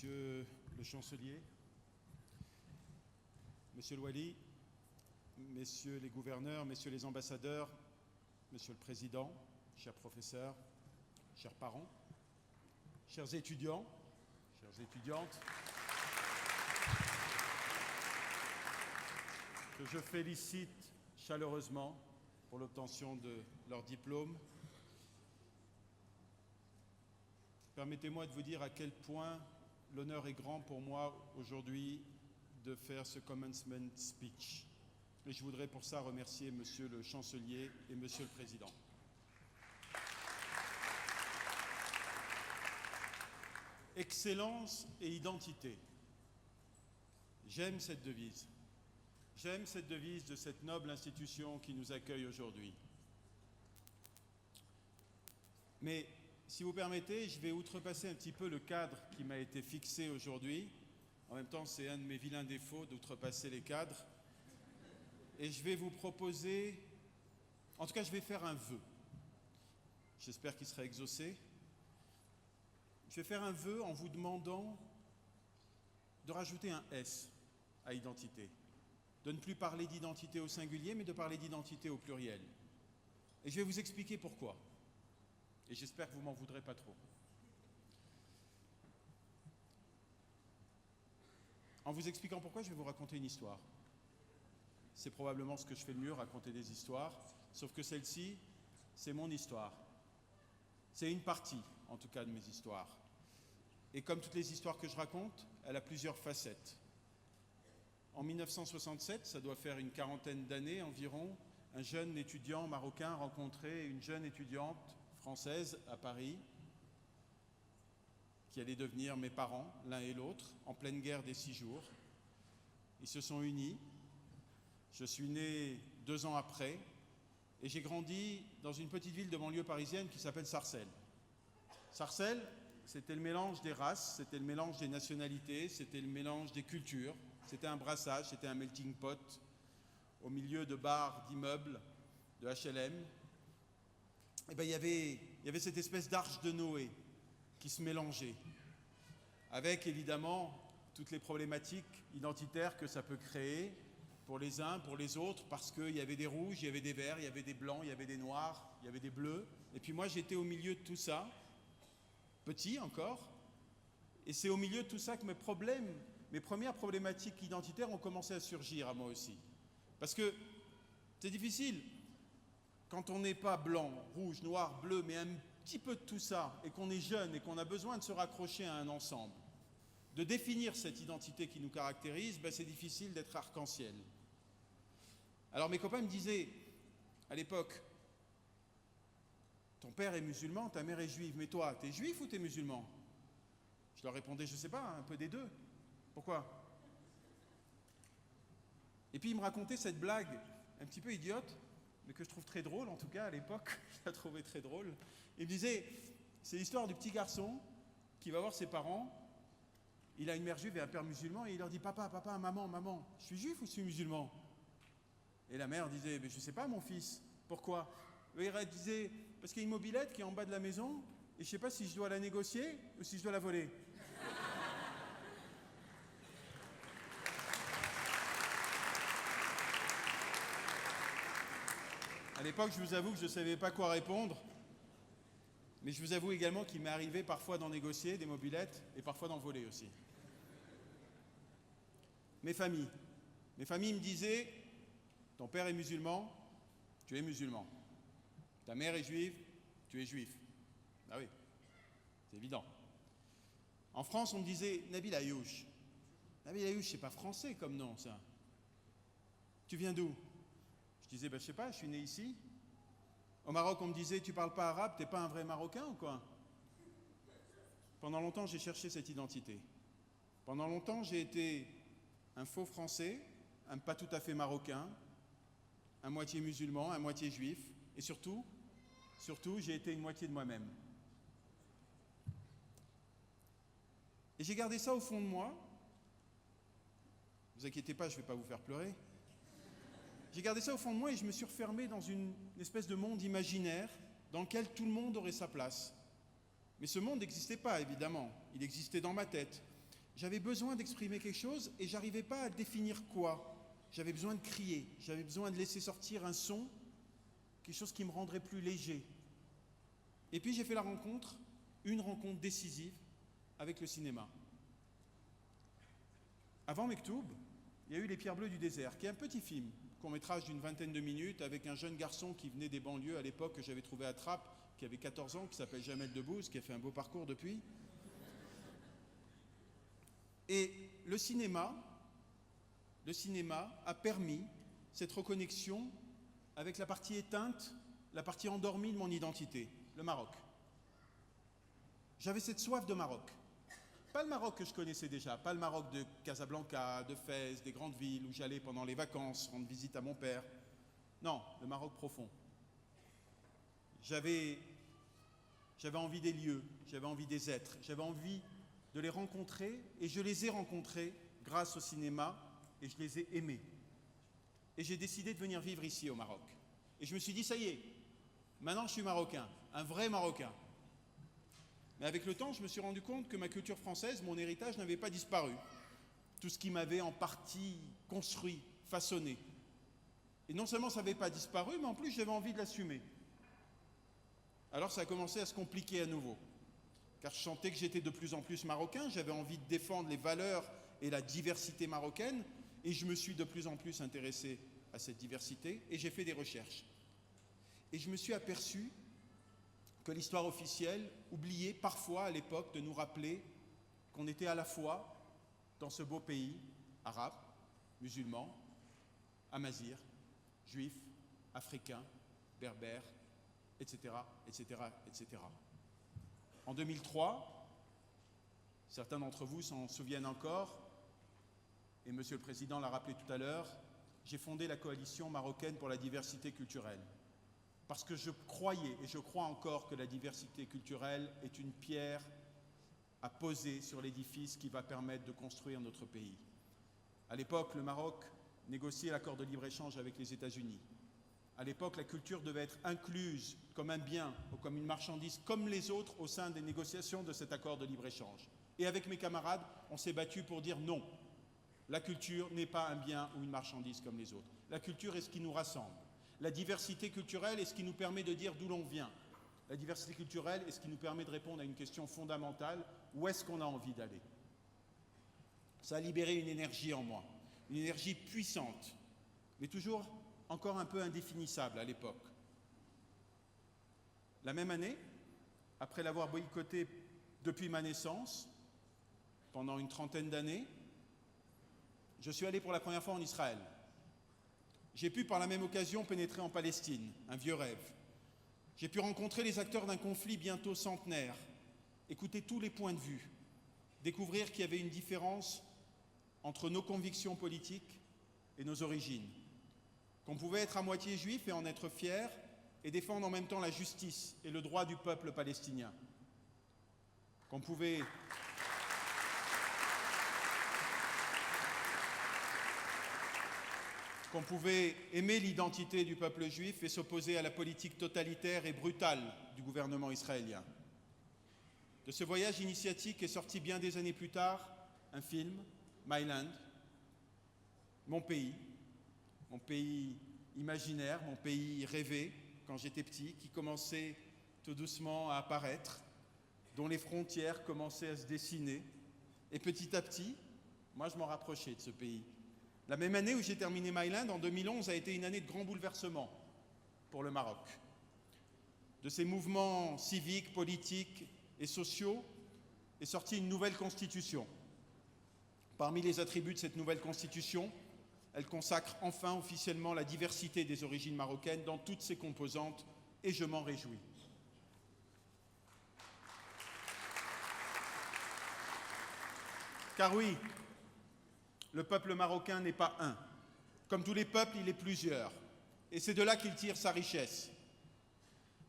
Monsieur le chancelier, Monsieur le Wali, Messieurs les gouverneurs, Messieurs les ambassadeurs, Monsieur le Président, chers professeurs, chers parents, chers étudiants, chères étudiantes, que je félicite chaleureusement pour l'obtention de leur diplôme. Permettez-moi de vous dire à quel point l'honneur est grand pour moi aujourd'hui de faire ce commencement speech. Et je voudrais pour ça remercier Monsieur le chancelier et Monsieur le Président. Excellence et identité. J'aime cette devise. J'aime cette devise de cette noble institution qui nous accueille aujourd'hui. Mais si vous permettez, je vais outrepasser un petit peu le cadre qui m'a été fixé aujourd'hui. En même temps, c'est un de mes vilains défauts d'outrepasser les cadres. Et je vais vous proposer, en tout cas, je vais faire un vœu. J'espère qu'il sera exaucé. Je vais faire un vœu en vous demandant de rajouter un S à identité. De ne plus parler d'identité au singulier, mais de parler d'identité au pluriel. Et je vais vous expliquer pourquoi. Et j'espère que vous m'en voudrez pas trop. En vous expliquant pourquoi, je vais vous raconter une histoire. C'est probablement ce que je fais le mieux, raconter des histoires, sauf que celle-ci, c'est mon histoire. C'est une partie, en tout cas, de mes histoires. Et comme toutes les histoires que je raconte, elle a plusieurs facettes. En 1967, ça doit faire une quarantaine d'années environ, un jeune étudiant marocain rencontrait une jeune étudiante française à Paris, qui allaient devenir mes parents, l'un et l'autre, en pleine guerre des 6 jours. Ils se sont unis. Je suis né 2 ans après et j'ai grandi dans une petite ville de banlieue parisienne qui s'appelle Sarcelles. Sarcelles, c'était le mélange des races, c'était le mélange des nationalités, c'était le mélange des cultures, c'était un brassage, c'était un melting pot au milieu de bars, d'immeubles, de HLM. Et bien, il y avait cette espèce d'arche de Noé qui se mélangeait, avec évidemment toutes les problématiques identitaires que ça peut créer pour les uns, pour les autres, parce qu'il y avait des rouges, il y avait des verts, il y avait des blancs, il y avait des noirs, il y avait des bleus. Et puis moi, j'étais au milieu de tout ça, petit encore, et c'est au milieu de tout ça que mes premières problématiques identitaires ont commencé à surgir à moi aussi. Parce que c'est difficile, quand on n'est pas blanc, rouge, noir, bleu, mais un petit peu de tout ça, et qu'on est jeune et qu'on a besoin de se raccrocher à un ensemble, de définir cette identité qui nous caractérise, c'est difficile d'être arc-en-ciel. Alors mes copains me disaient, à l'époque, ton père est musulman, ta mère est juive, mais toi, t'es juif ou t'es musulman? Je leur répondais, je sais pas, un peu des deux. Pourquoi? Et puis ils me racontaient cette blague un petit peu idiote, mais que je trouve très drôle, en tout cas à l'époque, je la trouvais très drôle. Il me disait, c'est l'histoire du petit garçon qui va voir ses parents, il a une mère juive et un père musulman, et il leur dit, papa, maman, je suis juif ou je suis musulman? Et la mère disait, mais je sais pas mon fils, pourquoi? Et il disait, parce qu'il y a une mobilette qui est en bas de la maison, et je sais pas si je dois la négocier ou si je dois la voler. À l'époque, je vous avoue que je ne savais pas quoi répondre, mais je vous avoue également qu'il m'est arrivé parfois d'en négocier des mobilettes et parfois d'en voler aussi. Mes familles me disaient, ton père est musulman, tu es musulman. Ta mère est juive, tu es juif. Ah oui, c'est évident. En France, on me disait, Nabil Ayouch. Nabil Ayouch, c'est pas français comme nom, ça. Tu viens d'où? Je disais, je sais pas, je suis né ici. Au Maroc, on me disait, tu parles pas arabe, t'es pas un vrai Marocain ou quoi? Pendant longtemps, j'ai cherché cette identité. Pendant longtemps, j'ai été un faux français, un pas tout à fait marocain, un moitié musulman, un moitié juif, et surtout, j'ai été une moitié de moi-même. Et j'ai gardé ça au fond de moi. Ne vous inquiétez pas, je ne vais pas vous faire pleurer. J'ai gardé ça au fond de moi et je me suis refermé dans une espèce de monde imaginaire dans lequel tout le monde aurait sa place. Mais ce monde n'existait pas, évidemment. Il existait dans ma tête. J'avais besoin d'exprimer quelque chose et j'arrivais pas à définir quoi. J'avais besoin de crier, j'avais besoin de laisser sortir un son, quelque chose qui me rendrait plus léger. Et puis j'ai fait une rencontre décisive avec le cinéma. Avant Mektoub, il y a eu Les Pierres Bleues du désert, qui est un petit film, court-métrage d'une 20aine de minutes, avec un jeune garçon qui venait des banlieues à l'époque, que j'avais trouvé à Trappes, qui avait 14 ans, qui s'appelle Jamel Debbouze, qui a fait un beau parcours depuis. Et le cinéma a permis cette reconnexion avec la partie éteinte, la partie endormie de mon identité, le Maroc. J'avais cette soif de Maroc. Pas le Maroc que je connaissais déjà, pas le Maroc de Casablanca, de Fès, des grandes villes où j'allais pendant les vacances, rendre visite à mon père. Non, le Maroc profond. J'avais envie des lieux, j'avais envie des êtres, j'avais envie de les rencontrer, et je les ai rencontrés grâce au cinéma, et je les ai aimés. Et j'ai décidé de venir vivre ici au Maroc. Et je me suis dit, ça y est, maintenant je suis marocain, un vrai Marocain. Mais avec le temps, je me suis rendu compte que ma culture française, mon héritage, n'avait pas disparu. Tout ce qui m'avait en partie construit, façonné. Et non seulement ça n'avait pas disparu, mais en plus j'avais envie de l'assumer. Alors ça a commencé à se compliquer à nouveau. Car je sentais que j'étais de plus en plus marocain, j'avais envie de défendre les valeurs et la diversité marocaine, et je me suis de plus en plus intéressé à cette diversité, et j'ai fait des recherches. Et je me suis aperçu que l'histoire officielle oubliait parfois à l'époque de nous rappeler qu'on était à la fois dans ce beau pays arabe, musulman, amazigh, juif, africain, berbère, etc., etc., etc. En 2003, certains d'entre vous s'en souviennent encore, et Monsieur le Président l'a rappelé tout à l'heure, j'ai fondé la Coalition marocaine pour la diversité culturelle. Parce que je croyais, et je crois encore, que la diversité culturelle est une pierre à poser sur l'édifice qui va permettre de construire notre pays. À l'époque, le Maroc négociait l'accord de libre-échange avec les États-Unis. À l'époque, la culture devait être incluse comme un bien ou comme une marchandise comme les autres au sein des négociations de cet accord de libre-échange. Et avec mes camarades, on s'est battu pour dire non. La culture n'est pas un bien ou une marchandise comme les autres. La culture est ce qui nous rassemble. La diversité culturelle est ce qui nous permet de dire d'où l'on vient. La diversité culturelle est ce qui nous permet de répondre à une question fondamentale, où est-ce qu'on a envie d'aller? Ça a libéré une énergie en moi, une énergie puissante, mais toujours encore un peu indéfinissable à l'époque. La même année, après l'avoir boycotté depuis ma naissance, pendant une trentaine d'années, je suis allé pour la première fois en Israël. J'ai pu par la même occasion pénétrer en Palestine, un vieux rêve. J'ai pu rencontrer les acteurs d'un conflit bientôt centenaire, écouter tous les points de vue, découvrir qu'il y avait une différence entre nos convictions politiques et nos origines, qu'on pouvait être à moitié juif et en être fier et défendre en même temps la justice et le droit du peuple palestinien, qu'on pouvait aimer l'identité du peuple juif et s'opposer à la politique totalitaire et brutale du gouvernement israélien. De ce voyage initiatique est sorti bien des années plus tard un film, My Land, mon pays imaginaire, mon pays rêvé quand j'étais petit, qui commençait tout doucement à apparaître, dont les frontières commençaient à se dessiner. Et petit à petit, moi je m'en rapprochais de ce pays. La même année où j'ai terminé My Land, en 2011, a été une année de grands bouleversements pour le Maroc. De ces mouvements civiques, politiques et sociaux est sortie une nouvelle constitution. Parmi les attributs de cette nouvelle constitution, elle consacre enfin officiellement la diversité des origines marocaines dans toutes ses composantes, et je m'en réjouis. Car oui, le peuple marocain n'est pas un. Comme tous les peuples, il est plusieurs. Et c'est de là qu'il tire sa richesse.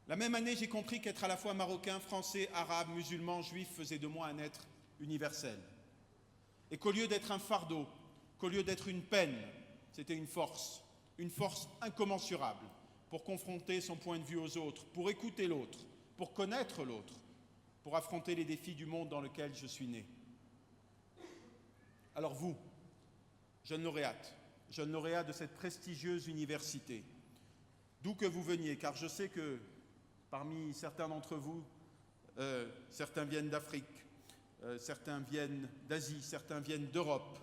La même année, j'ai compris qu'être à la fois marocain, français, arabe, musulman, juif faisait de moi un être universel. Et qu'au lieu d'être un fardeau, qu'au lieu d'être une peine, c'était une force incommensurable pour confronter son point de vue aux autres, pour écouter l'autre, pour connaître l'autre, pour affronter les défis du monde dans lequel je suis né. Alors vous, jeunes lauréats de cette prestigieuse université, d'où que vous veniez, car je sais que parmi certains d'entre vous, certains viennent d'Afrique, certains viennent d'Asie, certains viennent d'Europe.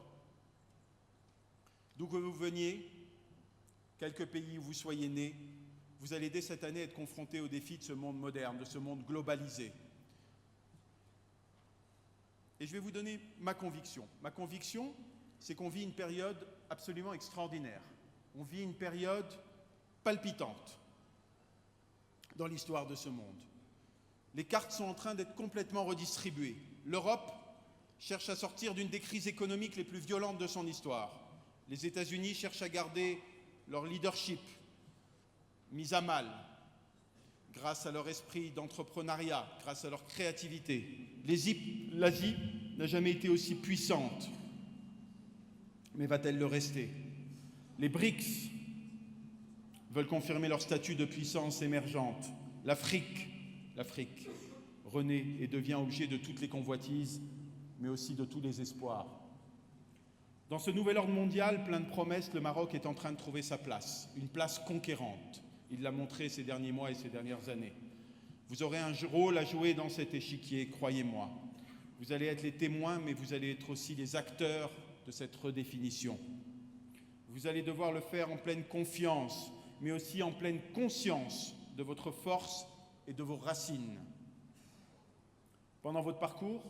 D'où que vous veniez, quelques pays où vous soyez nés, vous allez dès cette année être confrontés aux défis de ce monde moderne, de ce monde globalisé. Et je vais vous donner ma conviction. Ma conviction, c'est qu'on vit une période absolument extraordinaire. On vit une période palpitante dans l'histoire de ce monde. Les cartes sont en train d'être complètement redistribuées. L'Europe cherche à sortir d'une des crises économiques les plus violentes de son histoire. Les États-Unis cherchent à garder leur leadership mis à mal grâce à leur esprit d'entrepreneuriat, grâce à leur créativité. L'Asie n'a jamais été aussi puissante, mais va-t-elle le rester? Les BRICS veulent confirmer leur statut de puissance émergente. L'Afrique renaît et devient objet de toutes les convoitises, mais aussi de tous les espoirs. Dans ce nouvel ordre mondial plein de promesses, le Maroc est en train de trouver sa place, une place conquérante. Il l'a montré ces derniers mois et ces dernières années. Vous aurez un rôle à jouer dans cet échiquier, croyez-moi. Vous allez être les témoins, mais vous allez être aussi les acteurs de cette redéfinition. Vous allez devoir le faire en pleine confiance, mais aussi en pleine conscience de votre force et de vos racines. Pendant votre parcours,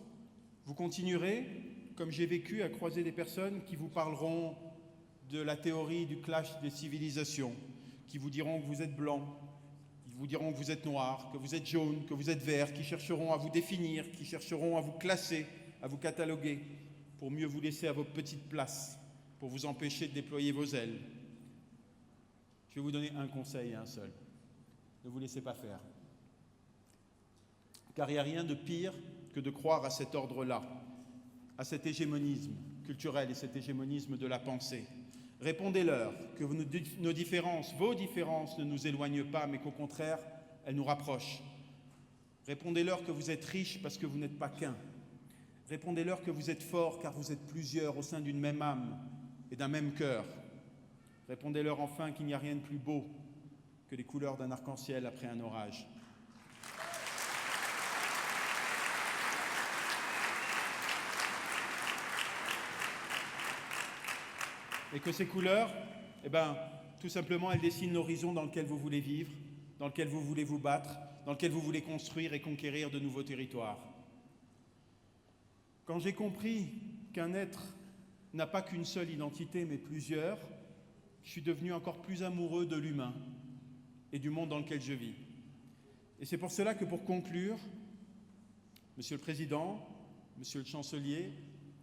vous continuerez, comme j'ai vécu, à croiser des personnes qui vous parleront de la théorie du clash des civilisations, qui vous diront que vous êtes blanc, qui vous diront que vous êtes noir, que vous êtes jaune, que vous êtes vert, qui chercheront à vous définir, qui chercheront à vous classer, à vous cataloguer, pour mieux vous laisser à vos petites places, pour vous empêcher de déployer vos ailes. Je vais vous donner un conseil, un seul. Ne vous laissez pas faire. Car il n'y a rien de pire que de croire à cet ordre-là, à cet hégémonisme culturel et cet hégémonisme de la pensée. Répondez-leur que nos différences, vos différences ne nous éloignent pas, mais qu'au contraire, elles nous rapprochent. Répondez-leur que vous êtes riches parce que vous n'êtes pas qu'un. Répondez-leur que vous êtes forts car vous êtes plusieurs au sein d'une même âme et d'un même cœur. Répondez-leur enfin qu'il n'y a rien de plus beau que les couleurs d'un arc-en-ciel après un orage. Et que ces couleurs, tout simplement, elles dessinent l'horizon dans lequel vous voulez vivre, dans lequel vous voulez vous battre, dans lequel vous voulez construire et conquérir de nouveaux territoires. Quand j'ai compris qu'un être n'a pas qu'une seule identité, mais plusieurs, je suis devenu encore plus amoureux de l'humain et du monde dans lequel je vis. Et c'est pour cela que, pour conclure, Monsieur le Président, Monsieur le Chancelier,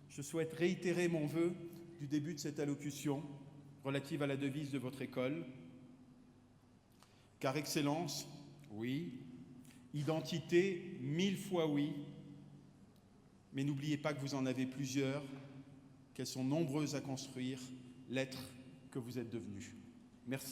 je souhaite réitérer mon vœu du début de cette allocution relative à la devise de votre école. Car excellence, oui. Identité, 1000 fois oui. Mais n'oubliez pas que vous en avez plusieurs, qu'elles sont nombreuses à construire l'être que vous êtes devenu. Merci.